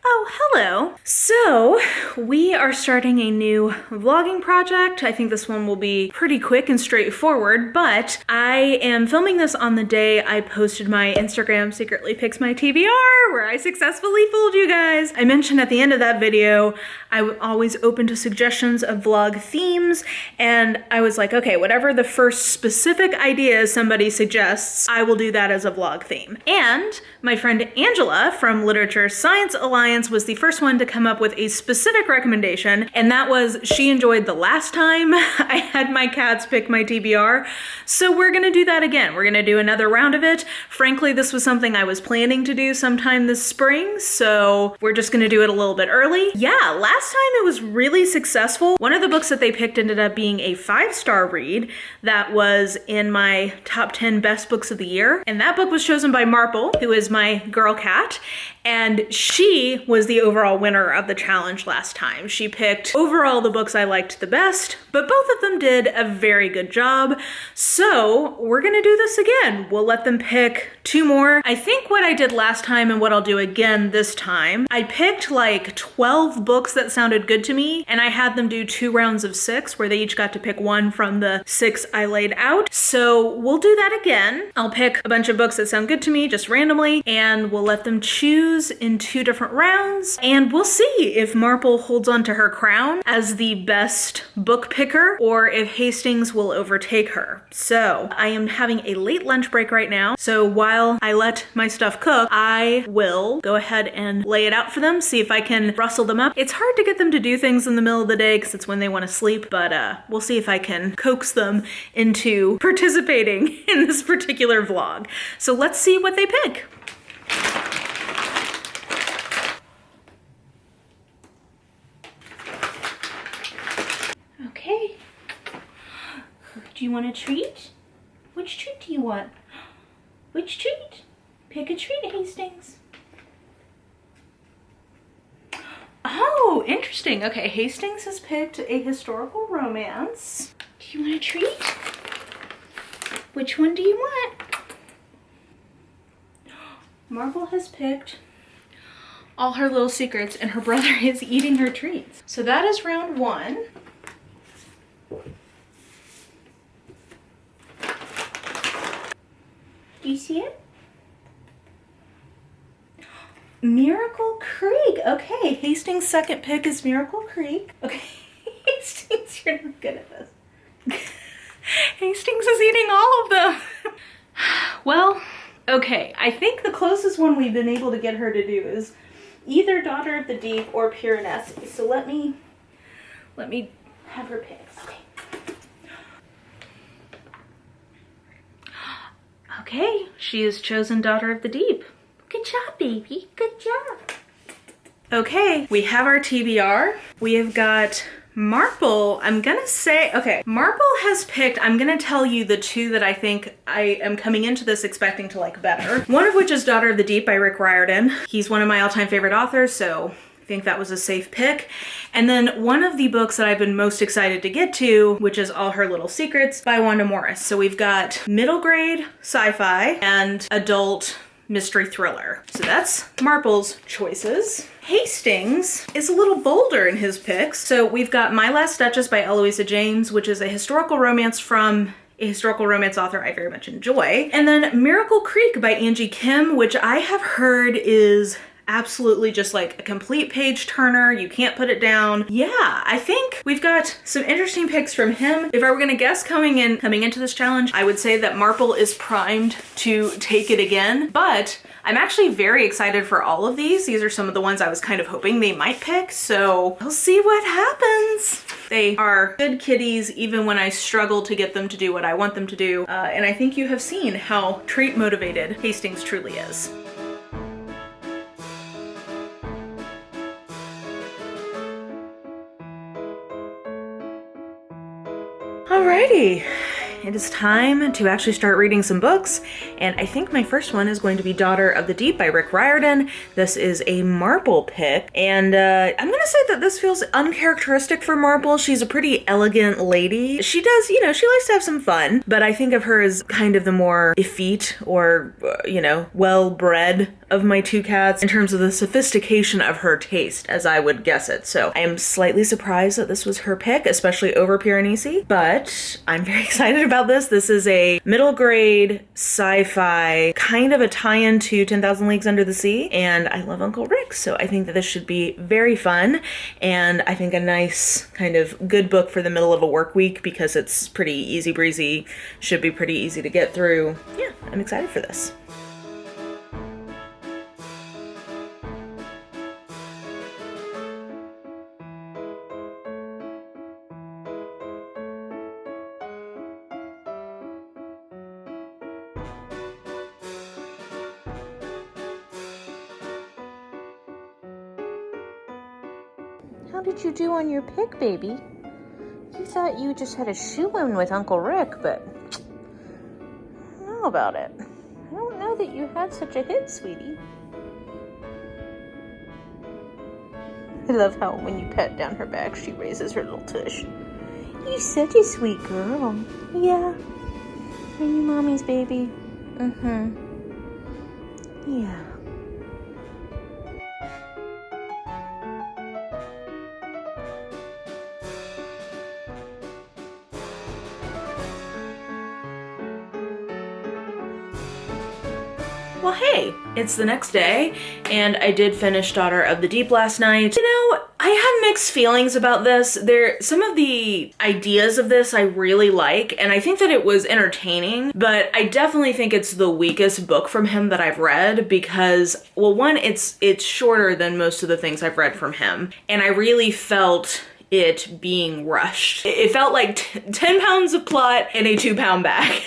Oh, hello. So, we are starting a new vlogging project. I think this one will be pretty quick and straightforward, but I am filming this on the day I posted my Instagram secretly picks my TBR, where I successfully fooled you guys. I mentioned at the end of that video, I'm always open to suggestions of vlog themes, and I was like, okay, whatever the first specific idea somebody suggests, I will do that as a vlog theme. And my friend Angela from Literature Science Alliance was the first one to come up with a specific recommendation, and that was she enjoyed the last time I had my cats pick my TBR. So we're gonna do that again. We're gonna do another round of it. Frankly, this was something I was planning to do sometime this spring, so we're just gonna do it a little bit early. Yeah, last time it was really successful. One of the books that they picked ended up being a 5-star read that was in my top 10 best books of the year, and that book was chosen by Marple, who is my girl cat, and she was the overall winner of the challenge last time. She picked overall the books I liked the best, but both of them did a very good job. So we're gonna do this again. We'll let them pick 2 more. I think what I did last time and what I'll do again this time, I picked like 12 books that sounded good to me, and I had them do 2 rounds of 6 where they each got to pick 1 from the 6 I laid out. So we'll do that again. I'll pick a bunch of books that sound good to me just randomly, and we'll let them choose in 2 different rounds, and we'll see if Marple holds on to her crown as the best book picker or if Hastings will overtake her. So I am having a late lunch break right now, so while I let my stuff cook, I will go ahead and lay it out for them, see if I can rustle them up. It's hard to get them to do things in the middle of the day because it's when they want to sleep, but we'll see if I can coax them into participating in this particular vlog. So let's see what they pick. Okay. Do you want a treat? Which treat do you want? Which treat? Pick a treat, Hastings. Oh, interesting. Okay, Hastings has picked a historical romance. Do you want a treat? Which one do you want? Marple has picked All Her Little Secrets, and her brother is eating her treats. So that is round 1. Do you see it? Miracle Creek. Okay, Hastings' second pick is Miracle Creek. Okay, Hastings, you're not good at this. Hastings is eating all of them. Well, okay, I think the closest one we've been able to get her to do is either Daughter of the Deep or Piranesi. So let me have her pick. Okay. Okay, she has chosen Daughter of the Deep. Good job, baby. Good job. Okay, we have our TBR. We have got Marple. I'm gonna say, okay, Marple has picked, I'm gonna tell you the 2 that I think I am coming into this expecting to like better. One of which is Daughter of the Deep by Rick Riordan. He's one of my all-time favorite authors, so I think that was a safe pick. And then one of the books that I've been most excited to get to, which is All Her Little Secrets by Wanda Morris. So we've got middle grade sci-fi and adult mystery thriller. So that's Marple's choices. Hastings is a little bolder in his picks. So we've got My Last Duchess by Eloisa James, which is a historical romance from a historical romance author I very much enjoy. And then Miracle Creek by Angie Kim, which I have heard is absolutely just like a complete page turner. You can't put it down. Yeah, I think we've got some interesting picks from him. If I were gonna guess coming into this challenge, I would say that Marple is primed to take it again, but I'm actually very excited for all of these. These are some of the ones I was kind of hoping they might pick, so we'll see what happens. They are good kitties even when I struggle to get them to do what I want them to do, and I think you have seen how trait motivated Hastings truly is. Alrighty, it is time to actually start reading some books, and I think my first one is going to be Daughter of the Deep by Rick Riordan. This is a Marple pick, and I'm gonna say that this feels uncharacteristic for Marple. She's a pretty elegant lady. She does, you know, she likes to have some fun, but I think of her as kind of the more effete or, you know, well-bred of my two cats in terms of the sophistication of her taste, as I would guess it. So I am slightly surprised that this was her pick, especially over Piranesi, but I'm very excited about this. This is a middle grade sci-fi, kind of a tie-in to 10,000 Leagues Under the Sea, and I love Uncle Rick, so I think that this should be very fun, and I think a nice kind of good book for the middle of a work week because it's pretty easy breezy, should be pretty easy to get through. Yeah, I'm excited for this. How did you do on your pick, baby? You thought you just had a shoe-in with Uncle Rick, but I don't know about it. I don't know that you had such a hit, sweetie. I love how when you pat down her back, she raises her little tush. You're such a sweet girl. Yeah. Are you mommy's baby? Mm-hmm. Yeah. Well, hey, it's the next day, and I did finish Daughter of the Deep last night. You know, I have mixed feelings about this. Some of the ideas of this I really like, and I think that it was entertaining, but I definitely think it's the weakest book from him that I've read because, well, one, it's shorter than most of the things I've read from him, and I really felt it being rushed. It felt like 10 pounds of plot in a 2-pound bag.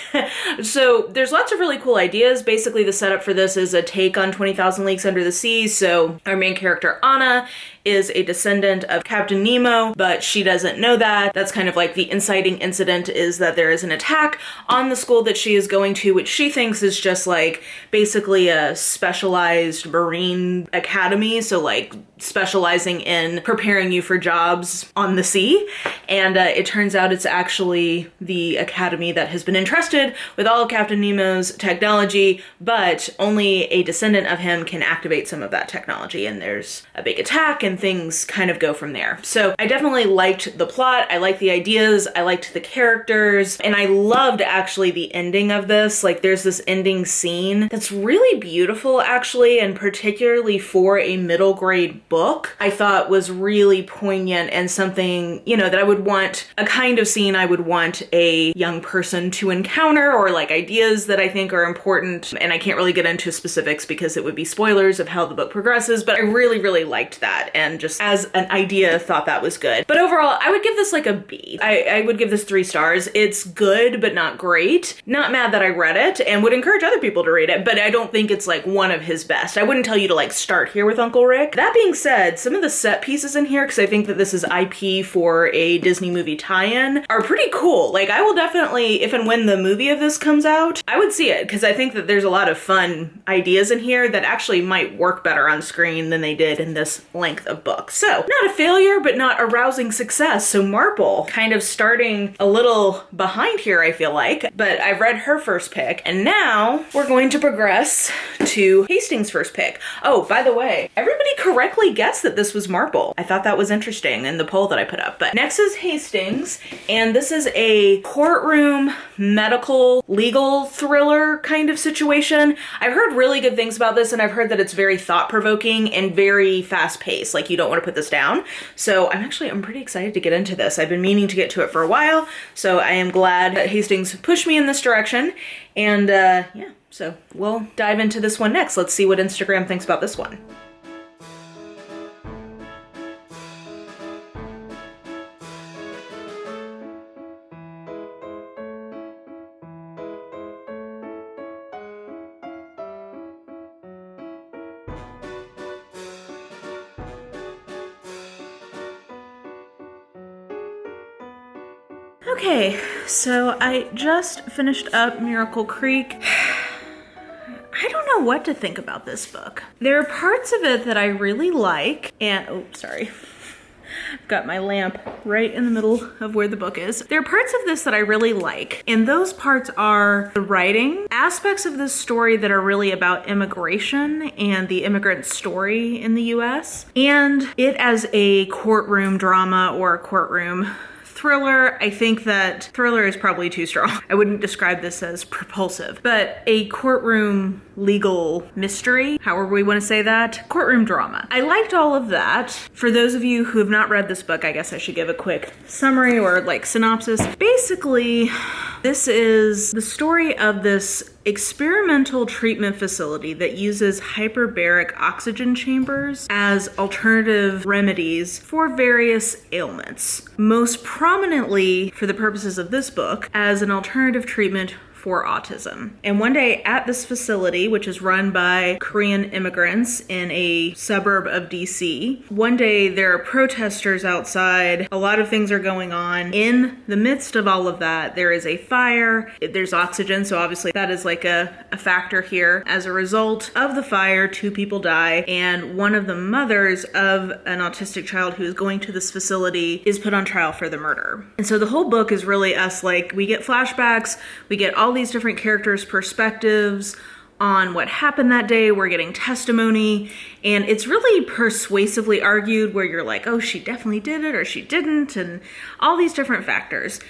So there's lots of really cool ideas. Basically, the setup for this is a take on 20,000 Leagues Under the Sea. So our main character, Anna, is a descendant of Captain Nemo, but she doesn't know that. That's kind of like the inciting incident, is that there is an attack on the school that she is going to, which she thinks is just like basically a specialized marine academy. So like specializing in preparing you for jobs on the sea. And it turns out it's actually the academy that has been entrusted with all of Captain Nemo's technology, but only a descendant of him can activate some of that technology. And there's a big attack and things kind of go from there. So I definitely liked the plot. I liked the ideas. I liked the characters. And I loved actually the ending of this. Like there's this ending scene that's really beautiful actually, and particularly for a middle grade book, I thought was really poignant and something, you know, that I would want, a kind of scene I would want a young person to encounter, or like ideas that I think are important. And I can't really get into specifics because it would be spoilers of how the book progresses, but I really, really liked that. And just as an idea, thought that was good. But overall, I would give this like a B. I would give this 3 stars. It's good, but not great. Not mad that I read it, and would encourage other people to read it, but I don't think it's like one of his best. I wouldn't tell you to like start here with Uncle Rick. That being said, some of the set pieces in here, because I think that this is IP for a Disney movie tie-in, are pretty cool. Like I will definitely, if and when the movie of this comes out, I would see it, because I think that there's a lot of fun ideas in here that actually might work better on screen than they did in this length of book. So not a failure, but not a rousing success. So Marple kind of starting a little behind here, I feel like, but I've read her first pick, and now we're going to progress to Hastings' first pick. Oh, by the way, everybody correctly guessed that this was Marple. I thought that was interesting in the poll that I put up. But next is Hastings, and this is a courtroom medical legal thriller kind of situation. I've heard really good things about this, and I've heard that it's very thought-provoking and very fast-paced. Like you don't want to put this down. So I'm pretty excited to get into this. I've been meaning to get to it for a while, so I am glad that Hastings pushed me in this direction. And yeah, so we'll dive into this one next. Let's see what Instagram thinks about this one. Okay, so I just finished up Miracle Creek. I don't know what to think about this book. There are parts of it that I really like, and, oh, sorry. Got my lamp right in the middle of where the book is. There are parts of this that I really like, and those parts are the writing, aspects of this story that are really about immigration and the immigrant story in the US, and it as a courtroom drama or a courtroom thriller. I think that thriller is probably too strong. I wouldn't describe this as propulsive, but a courtroom legal mystery, however we want to say that, courtroom drama. I liked all of that. For those of you who have not read this book, I guess I should give a quick summary or like synopsis. Basically, this is the story of this experimental treatment facility that uses hyperbaric oxygen chambers as alternative remedies for various ailments. Most prominently, for the purposes of this book, as an alternative treatment for autism. And one day at this facility, which is run by Korean immigrants in a suburb of DC, one day there are protesters outside. A lot of things are going on. In the midst of all of that, there is a fire. There's oxygen, so obviously that is like a factor here. As a result of the fire, 2 people die, and one of the mothers of an autistic child who is going to this facility is put on trial for the murder. And so the whole book is really us, like, we get flashbacks, we get all these different characters' perspectives on what happened that day. We're getting testimony, and it's really persuasively argued where you're like, oh, she definitely did it or she didn't, and all these different factors.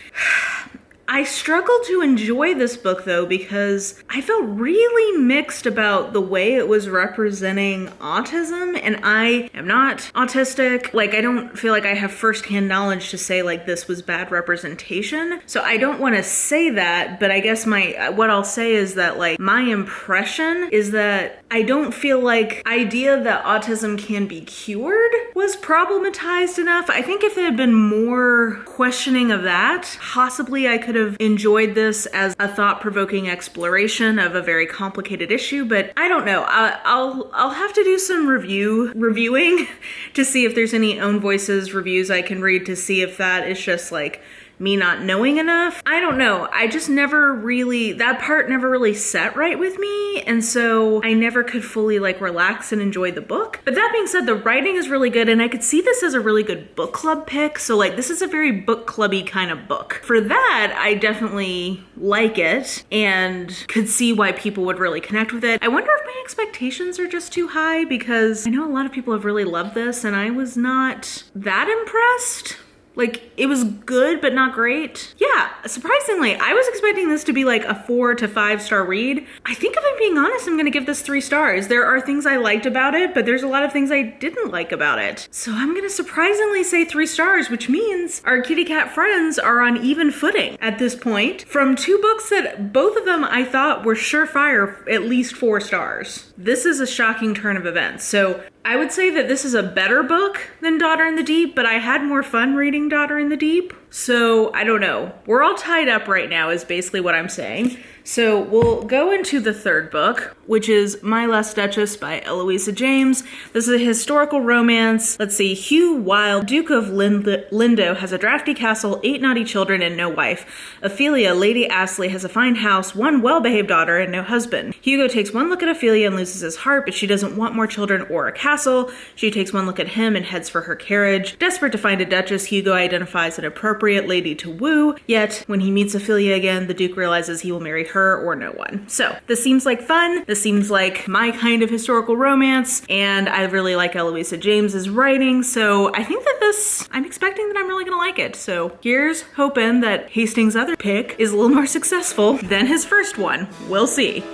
I struggled to enjoy this book though because I felt really mixed about the way it was representing autism, and I am not autistic. Like, I don't feel like I have firsthand knowledge to say like this was bad representation. So I don't want to say that, but I guess what I'll say is that like my impression is that I don't feel like idea that autism can be cured was problematized enough. I think if there had been more questioning of that, possibly I could have enjoyed this as a thought-provoking exploration of a very complicated issue, but I don't know. I'll have to do some reviewing to see if there's any own voices reviews I can read to see if that is just like me not knowing enough. I don't know. I just that part never really set right with me, and so I never could fully like relax and enjoy the book. But that being said, the writing is really good, and I could see this as a really good book club pick. So like this is a very book clubby kind of book. For that, I definitely like it and could see why people would really connect with it. I wonder if my expectations are just too high, because I know a lot of people have really loved this and I was not that impressed. Like, it was good, but not great. Yeah, surprisingly, I was expecting this to be like a 4 to 5 star read. I think if I'm being honest, I'm gonna give this 3 stars. There are things I liked about it, but there's a lot of things I didn't like about it. So I'm gonna surprisingly say 3 stars, which means our kitty cat friends are on even footing at this point. From 2 books that both of them I thought were surefire at least 4 stars. This is a shocking turn of events. So I would say that this is a better book than Daughter in the Deep, but I had more fun reading Daughter in the Deep. So I don't know. We're all tied up right now is basically what I'm saying. So we'll go into the third book, which is My Last Duchess by Eloisa James. This is a historical romance. Let's see. Hugh Wilde, Duke of Lindo, has a drafty castle, 8 naughty children, and no wife. Ophelia, Lady Astley, has a fine house, 1 well-behaved daughter, and no husband. Hugo takes 1 look at Ophelia and loses his heart, but she doesn't want more children or a castle. She takes 1 look at him and heads for her carriage. Desperate to find a duchess, Hugo identifies an appropriate lady to woo. Yet, when he meets Ophelia again, the Duke realizes he will marry her or no one. So, this seems like fun. This seems like my kind of historical romance, and I really like Eloisa James's writing, so I think that I'm expecting that I'm really gonna like it. So, here's hoping that Hastings' other pick is a little more successful than his first one. We'll see.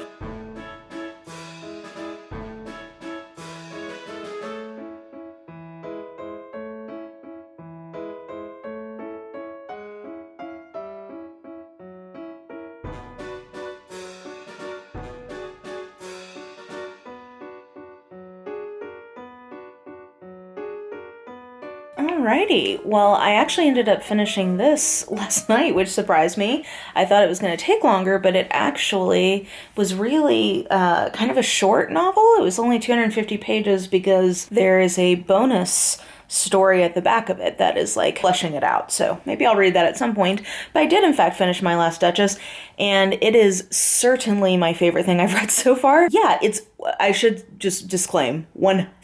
Alrighty, well, I actually ended up finishing this last night, which surprised me. I thought it was going to take longer, but it actually was really kind of a short novel. It was only 250 pages because there is a bonus story at the back of it that is like fleshing it out. So maybe I'll read that at some point. But I did in fact finish my last Duchess, and it is certainly my favorite thing I've read so far. Yeah, I should just disclaim, 1000%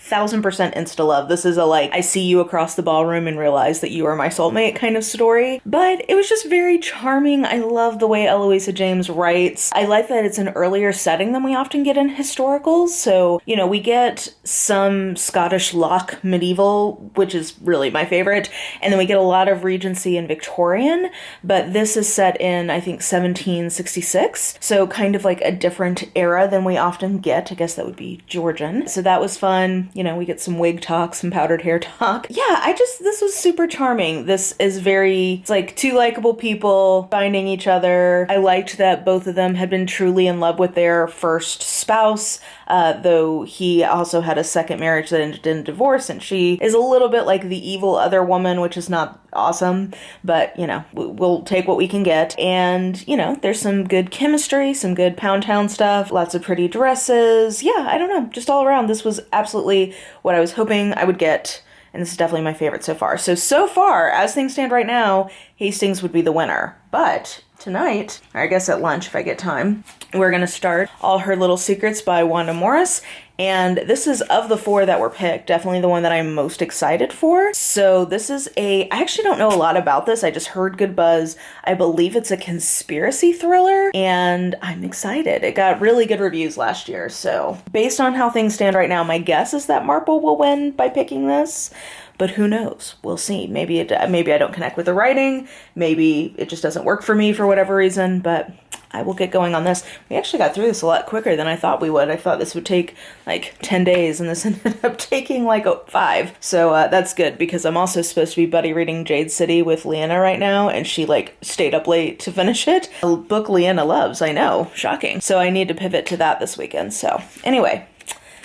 insta-love. This is a like, I see you across the ballroom and realize that you are my soulmate kind of story. But it was just very charming. I love the way Eloisa James writes. I like that it's an earlier setting than we often get in historicals. So, you know, we get some Scottish Loch medieval, which is really my favorite. And then we get a lot of Regency and Victorian. But this is set in, I think, 1766. So kind of like a different era than we often get. I guess that would be Georgian. So that was fun. You know, we get some wig talk, some powdered hair talk. Yeah, this was super charming. This is it's like two likable people finding each other. I liked that both of them had been truly in love with their first spouse, though he also had a second marriage that ended in divorce, and she is a little bit like the evil other woman, which is not awesome, but, you know, we'll take what we can get. And, you know, there's some good chemistry, some good Pound Town stuff, lots of pretty dresses. Yeah, I don't know, just all around, this was absolutely what I was hoping I would get, and this is definitely my favorite so far. So far, as things stand right now, Hastings would be the winner. But tonight, or I guess at lunch if I get time, we're going to start All Her Little Secrets by Wanda Morris. And this is, of the four that were picked, definitely the one that I'm most excited for. So this is I actually don't know a lot about this. I just heard good buzz. I believe it's a conspiracy thriller, and I'm excited. It got really good reviews last year. So based on how things stand right now, my guess is that Marple will win by picking this. But who knows? We'll see. Maybe I don't connect with the writing. Maybe it just doesn't work for me for whatever reason, but I will get going on this. We actually got through this a lot quicker than I thought we would. I thought this would take like 10 days, and this ended up taking like 5. So that's good, because I'm also supposed to be buddy reading Jade City with Leanna right now, and she like stayed up late to finish it. A book Leanna loves, I know. Shocking. So I need to pivot to that this weekend. So anyway,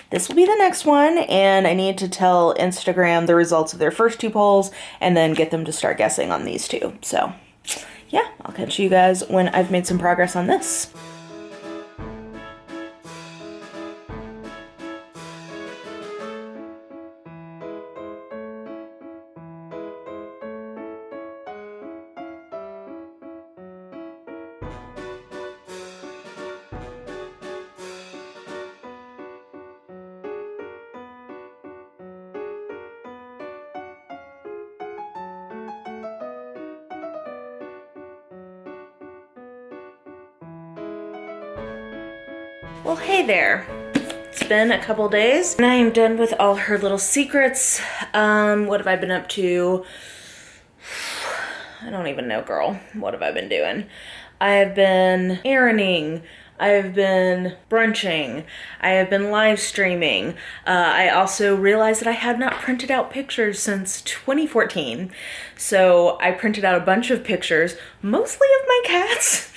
this will be the next one, and I need to tell Instagram the results of their first 2 polls and then get them to start guessing on these 2. So yeah, I'll catch you guys when I've made some progress on this. Well, hey there. It's been a couple days, and I am done with All Her Little Secrets. What have I been up to? I don't even know, girl. What have I been doing? I have been erranding. I have been brunching. I have been live streaming. I also realized that I had not printed out pictures since 2014. So I printed out a bunch of pictures, mostly of my cats,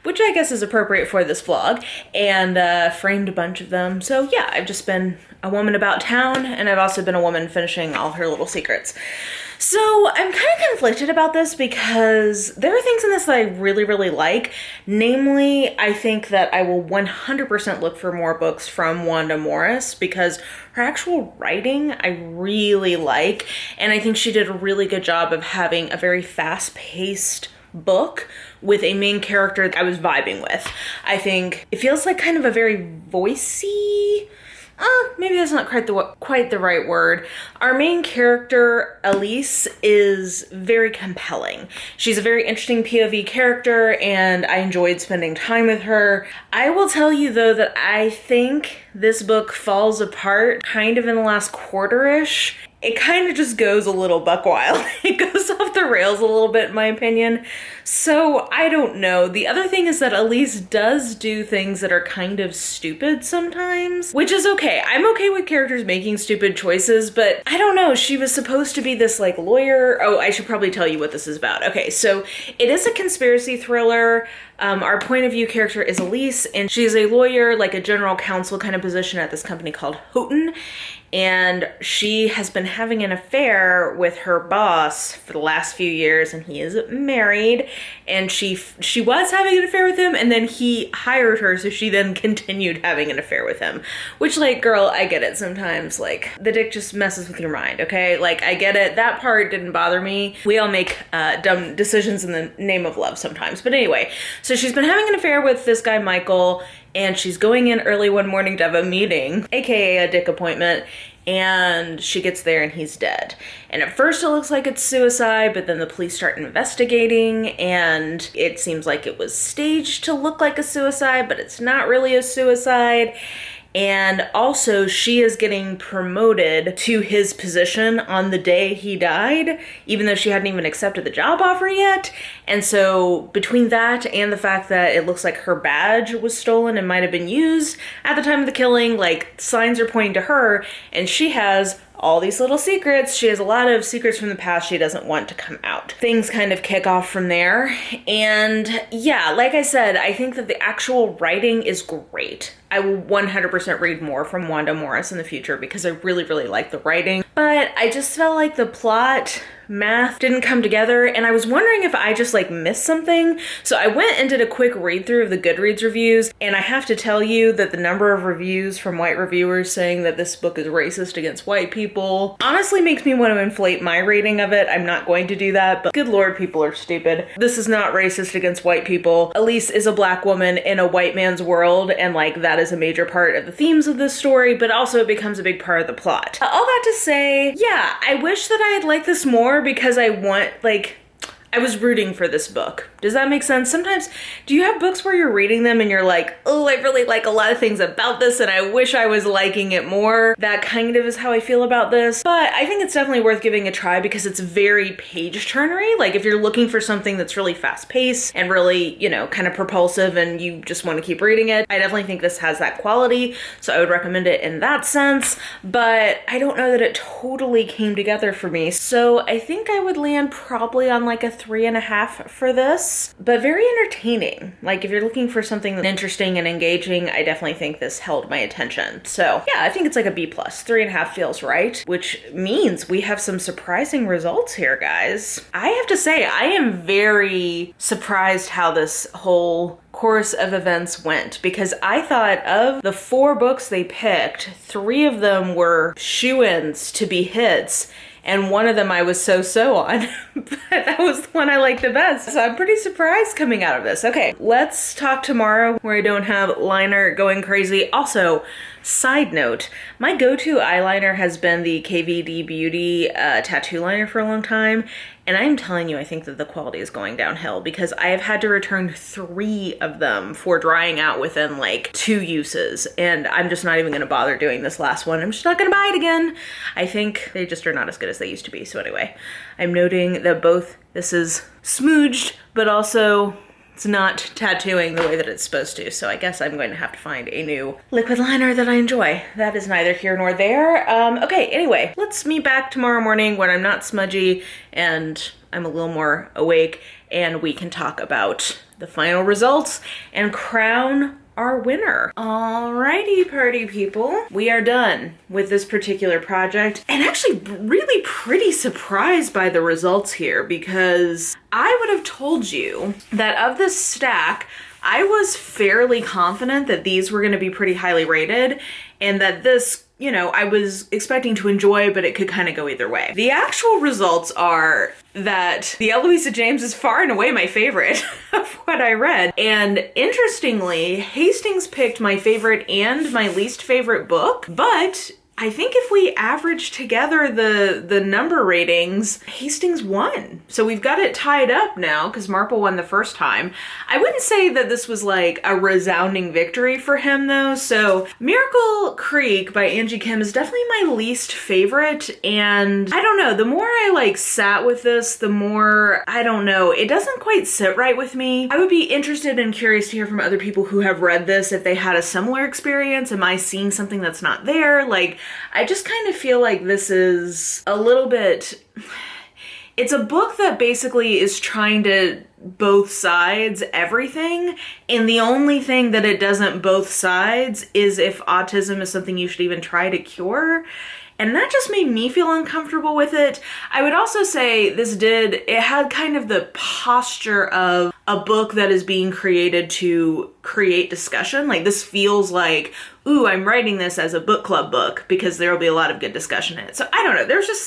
which I guess is appropriate for this vlog, and framed a bunch of them. So yeah, I've just been a woman about town, and I've also been a woman finishing All Her Little Secrets. So I'm kind of conflicted about this because there are things in this that I really, really like. Namely, I think that I will 100% look for more books from Wanda Morris because her actual writing I really like, and I think she did a really good job of having a very fast-paced book with a main character I was vibing with. I think it feels like kind of a very voicey, maybe that's not quite the right word. Our main character, Elise, is very compelling. She's a very interesting POV character, and I enjoyed spending time with her. I will tell you, though, that I think this book falls apart kind of in the last quarter-ish. It kind of just goes a little buck wild. It goes off the rails a little bit, in my opinion. So, I don't know. The other thing is that Elise does do things that are kind of stupid sometimes, which is okay. I'm okay with characters making stupid choices, but I don't know. She was supposed to be this, like, lawyer. Oh, I should probably tell you what this is about. Okay, so it is a conspiracy thriller. Our point of view character is Elise, and she's a lawyer, like a general counsel kind of position at this company called Houghton. and she has been having an affair with her boss for the last few years, and he is married, and she was having an affair with him, and then he hired her, so she then continued having an affair with him. Which, like, girl, I get it sometimes. Like, the dick just messes with your mind, okay? Like, I get it. That part didn't bother me. We all make dumb decisions in the name of love sometimes. But anyway, so she's been having an affair with this guy, Michael, and she's going in early one morning to have a meeting, aka a dick appointment, and she gets there and he's dead. And at first it looks like it's suicide, but then the police start investigating, and it seems like it was staged to look like a suicide, but it's not really a suicide. And also, she is getting promoted to his position on the day he died, even though she hadn't even accepted the job offer yet. And so between that and the fact that it looks like her badge was stolen and might have been used at the time of the killing, like, signs are pointing to her, and she has all these little secrets. She has a lot of secrets from the past she doesn't want to come out. Things kind of kick off from there. And yeah, like I said, I think that the actual writing is great. I will 100% read more from Wanda Morris in the future because I really, really like the writing. But I just felt like the plot math didn't come together, and I was wondering if I just like missed something. So I went and did a quick read through of the Goodreads reviews, and I have to tell you that the number of reviews from white reviewers saying that this book is racist against white people honestly makes me want to inflate my rating of it. I'm not going to do that, but good lord, people are stupid. This is not racist against white people. Elise is a black woman in a white man's world, and like that is a major part of the themes of this story, but also it becomes a big part of the plot. All that to say, yeah, I wish that I had liked this more because I was rooting for this book. Does that make sense? Sometimes, do you have books where you're reading them and you're like, oh, I really like a lot of things about this and I wish I was liking it more? That kind of is how I feel about this. But I think it's definitely worth giving a try because it's very page-turnery. Like, if you're looking for something that's really fast-paced and really, you know, kind of propulsive and you just want to keep reading it, I definitely think this has that quality. So I would recommend it in that sense. But I don't know that it totally came together for me. So I think I would land probably on like a 3.5 for this, but very entertaining. Like, if you're looking for something interesting and engaging, I definitely think this held my attention. So yeah, I think it's like a B+. 3.5 feels right, which means we have some surprising results here, guys. I have to say, I am very surprised how this whole course of events went, because I thought of the 4 books they picked, 3 of them were shoo-ins to be hits, and one of them I was so on, but that was the one I liked the best. So I'm pretty surprised coming out of this. Okay, let's talk tomorrow where I don't have liner going crazy. Also, side note, my go-to eyeliner has been the KVD Beauty tattoo liner for a long time, and I'm telling you, I think that the quality is going downhill because I have had to return 3 of them for drying out within like 2 uses, and I'm just not even gonna bother doing this last one. I'm just not gonna buy it again. I think they just are not as good as they used to be. So anyway, I'm noting that both this is smooched, but also it's not tattooing the way that it's supposed to. So I guess I'm going to have to find a new liquid liner that I enjoy. That is neither here nor there. Okay, anyway, let's meet back tomorrow morning when I'm not smudgy and I'm a little more awake, and we can talk about the final results and crown our winner. Alrighty, party people. We are done with this particular project, and actually really pretty surprised by the results here, because I would have told you that of this stack, I was fairly confident that these were going to be pretty highly rated, and that this, you know, I was expecting to enjoy, but it could kind of go either way. The actual results are that the Eloisa James is far and away my favorite of what I read. And interestingly, Hastings picked my favorite and my least favorite book, but I think if we average together the number ratings, Hastings won. So we've got it tied up now because Marple won the first time. I wouldn't say that this was like a resounding victory for him though. So Miracle Creek by Angie Kim is definitely my least favorite. And I don't know, the more I like sat with this, the more, I don't know, it doesn't quite sit right with me. I would be interested and curious to hear from other people who have read this if they had a similar experience. Am I seeing something that's not there? Like, I just kind of feel like this is a little bit, it's a book that basically is trying to both sides everything, and the only thing that it doesn't both sides is if autism is something you should even try to cure. and that just made me feel uncomfortable with it. I would also say it had kind of the posture of a book that is being created to create discussion. Like, this feels like, ooh, I'm writing this as a book club book because there will be a lot of good discussion in it. So I don't know,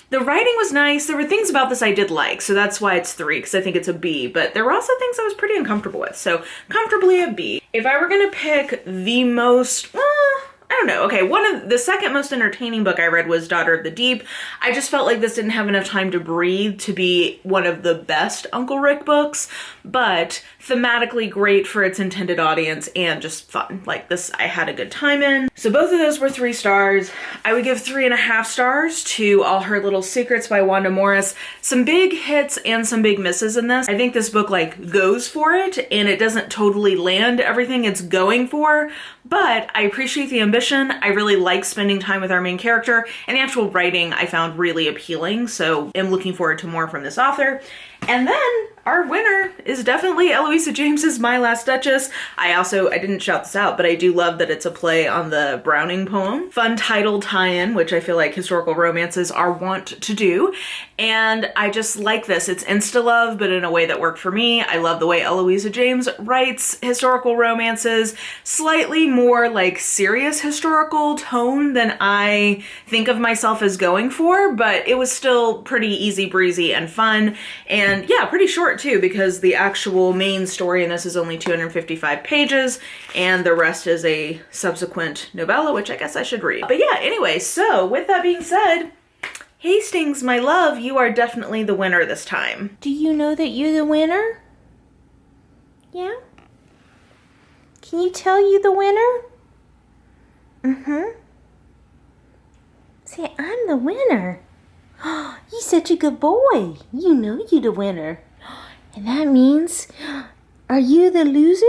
the writing was nice. There were things about this I did like, so that's why it's 3, because I think it's a B, but there were also things I was pretty uncomfortable with. So comfortably a B. If I were gonna pick the most, I don't know. Okay, the second most entertaining book I read was Daughter of the Deep. I just felt like this didn't have enough time to breathe to be one of the best Uncle Rick books, but thematically great for its intended audience and just fun. Like, this I had a good time in. So both of those were 3 stars. I would give 3.5 stars to All Her Little Secrets by Wanda Morris. Some big hits and some big misses in this. I think this book like goes for it, and it doesn't totally land everything it's going for, but I appreciate the ambition. I really like spending time with our main character, and the actual writing I found really appealing, so I'm looking forward to more from this author. And then our winner is definitely Eloisa James's My Last Duchess. I didn't shout this out, but I do love that it's a play on the Browning poem. Fun title tie-in, which I feel like historical romances are wont to do. And I just like this. It's insta-love, but in a way that worked for me. I love the way Eloisa James writes historical romances, slightly more like serious historical tone than I think of myself as going for, but it was still pretty easy breezy and fun. And yeah, pretty short too, because the actual main story in this is only 255 pages, and the rest is a subsequent novella, which I guess I should read. But yeah, anyway, so with that being said, Hastings, my love, you are definitely the winner this time. Do you know that you're the winner? Yeah? Can you tell you the winner? Mm-hmm. Say, I'm the winner. You're such a good boy. You know you're the winner. And that means, are you the loser?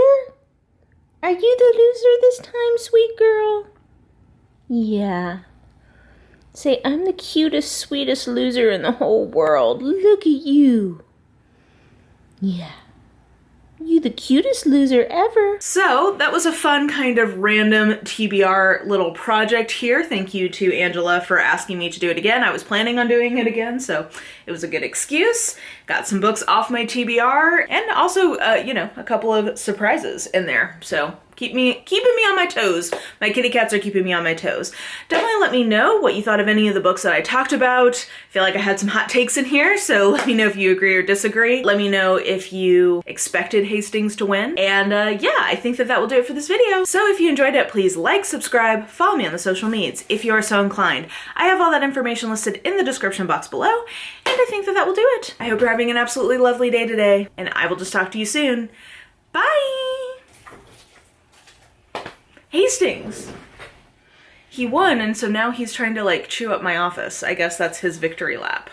Are you the loser this time, sweet girl? Yeah. Say, I'm the cutest, sweetest loser in the whole world. Look at you. Yeah. You the cutest loser ever. So that was a fun kind of random TBR little project here. Thank you to Angela for asking me to do it again. I was planning on doing it again, so it was a good excuse. Got some books off my TBR, and also, a couple of surprises in there. So keeping me on my toes. My kitty cats are keeping me on my toes. Definitely let me know what you thought of any of the books that I talked about. I feel like I had some hot takes in here, so let me know if you agree or disagree. Let me know if you expected Hastings to win. And yeah, I think that will do it for this video. So if you enjoyed it, please like, subscribe, follow me on the social medias if you are so inclined. I have all that information listed in the description box below, and I think that will do it. I hope you're having an absolutely lovely day today, and I will just talk to you soon. Bye! Hastings! He won, and so now he's trying to, like, chew up my office. I guess that's his victory lap.